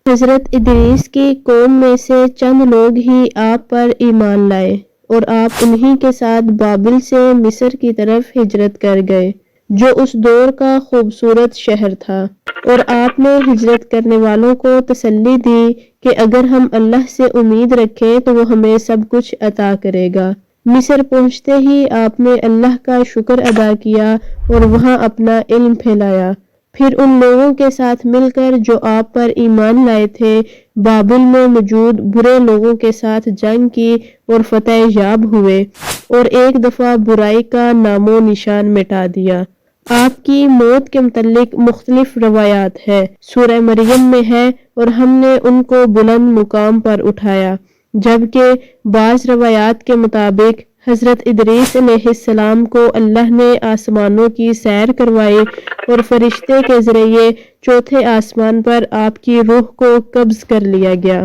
حضرت ادریس کی قوم میں سے چند لوگ ہی آپ پر ایمان لائے اور آپ انہی کے ساتھ بابل سے مصر کی طرف ہجرت کر گئے جو اس دور کا خوبصورت شہر تھا، اور آپ نے ہجرت کرنے والوں کو تسلی دی کہ اگر ہم اللہ سے امید رکھیں تو وہ ہمیں سب کچھ عطا کرے گا۔ مصر پہنچتے ہی آپ نے اللہ کا شکر ادا کیا اور وہاں اپنا علم پھیلایا، پھر ان لوگوں کے ساتھ مل کر جو آپ پر ایمان لائے تھے بابل میں موجود برے لوگوں کے ساتھ جنگ کی اور فتح یاب ہوئے اور ایک دفعہ برائی کا نام و نشان مٹا دیا۔ آپ کی موت کے متعلق مختلف روایات ہے، سورہ مریم میں ہے اور ہم نے ان کو بلند مقام پر اٹھایا، جبکہ بعض روایات کے مطابق حضرت ادریس علیہ السلام کو اللہ نے آسمانوں کی سیر کروائی اور فرشتے کے ذریعے چوتھے آسمان پر آپ کی روح کو قبض کر لیا گیا۔